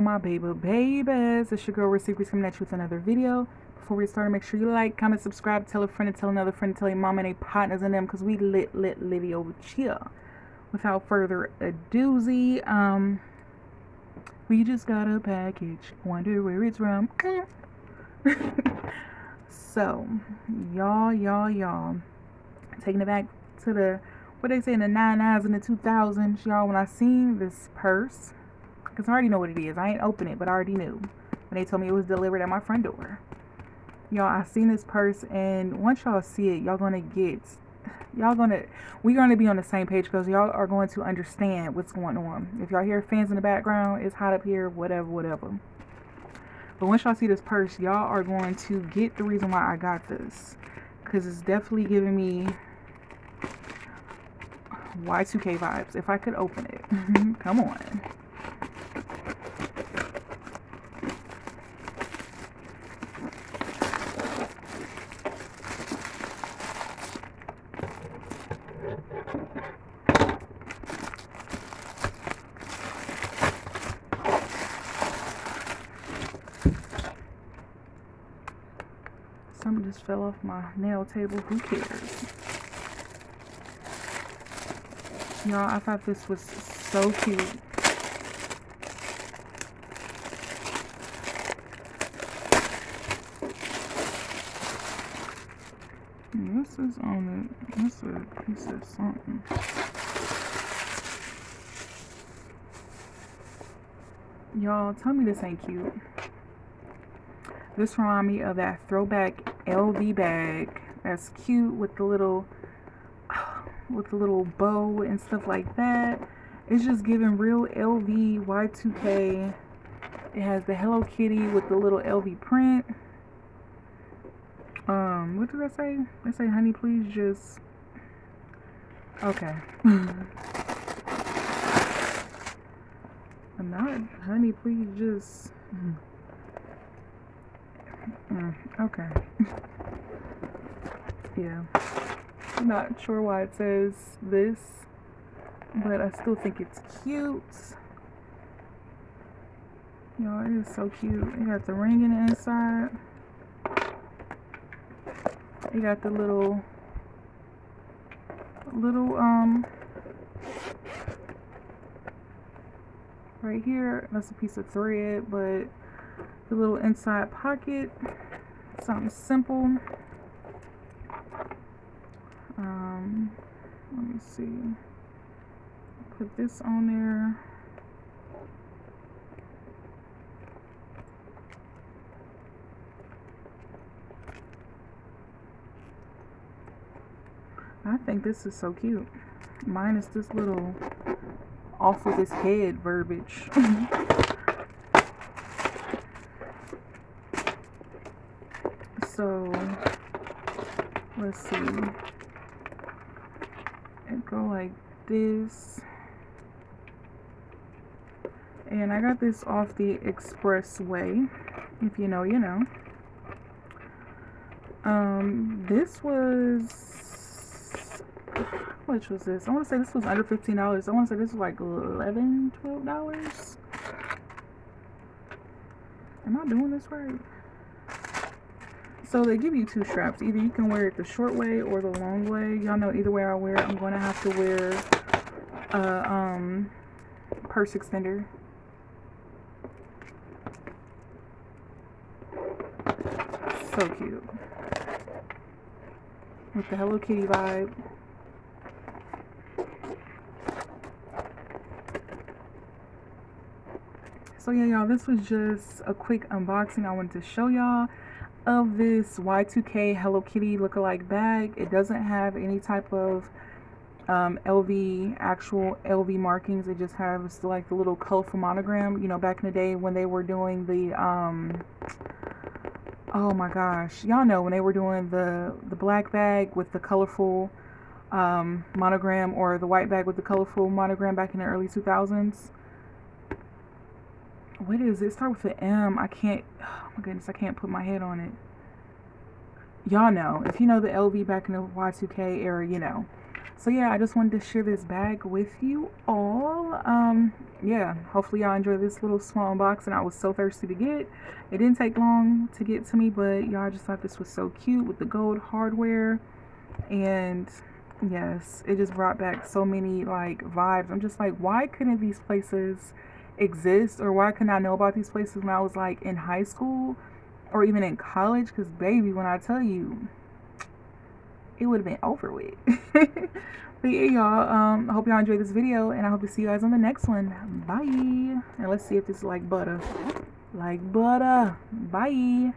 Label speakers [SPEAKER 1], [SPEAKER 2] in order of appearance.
[SPEAKER 1] my babies? It's your girl Rich Secrets coming at you with another video. Before we start, make sure you like, comment, subscribe, tell a friend, and tell another friend, tell your mom and their partners and them, because we litty over here. Without further ado, we just got a package. Wonder where it's from. So, y'all, taking it back to the, what they say in the 99s and the 2000s, y'all, when I seen this purse, because I already know what it is. I ain't open it, but I already knew when they told me it was delivered at my front door. Y'all, I seen this purse, and once y'all see it, we're gonna be on the same page, because y'all are going to understand what's going on. If y'all hear fans in the background, it's hot up here, whatever. But once y'all see this purse, y'all are going to get the reason why I got this, because it's definitely giving me Y2K vibes. If I could open it. Come on. Something just fell off my nail table. Who cares? Y'all, I thought this was so cute. This is on it. This is a piece of something. Y'all, tell me this ain't cute. This reminds me of that throwback LV bag. That's cute with the little bow and stuff like that. It's just giving real LV Y2K. It has the Hello Kitty with the little LV print. What did I say? I say, honey, please just. Okay. Not, honey, please just. Okay. Yeah. I'm not sure why it says this, but I still think it's cute. Y'all, it is so cute. It got the ring in the inside. It got the little right here. That's a piece of thread, but the little inside pocket. Something simple. Let me see. Put this on there. I think this is so cute. Minus this little off of his head verbiage. So let's see. It go like this. And I got this off the expressway. If you know, you know. This was, how much was this? I want to say this was under $15. I want to say this was like $11, $12. Am I doing this right? So they give you two straps. Either you can wear it the short way or the long way. Y'all know either way I wear it, I'm going to have to wear a purse extender. So cute. With the Hello Kitty vibe. So yeah, y'all, this was just a quick unboxing I wanted to show y'all of this Y2K Hello Kitty lookalike bag. It doesn't have any type of actual LV markings. It just has like the little colorful monogram. You know, back in the day when they were doing the oh my gosh, y'all know when they were doing the black bag with the colorful monogram, or the white bag with the colorful monogram back in the early 2000s. What is it? Start with the M. I can't, oh my goodness, I can't put my head on it. Y'all know. If you know the LV back in the Y2K era, you know. So yeah, I just wanted to share this bag with you all. Yeah, hopefully y'all enjoy this little small box, and I was so thirsty to get it. It didn't take long to get to me, but y'all, just thought this was so cute with the gold hardware. And yes, it just brought back so many like vibes. I'm just like, why couldn't these places exist, or why couldn't I know about these places when I was like in high school or even in college? Because baby, when I tell you, it would have been over with. But yeah, y'all, I hope y'all enjoyed this video, and I hope to see you guys on the next one. Bye. And let's see if this is like butter. Like butter. Bye.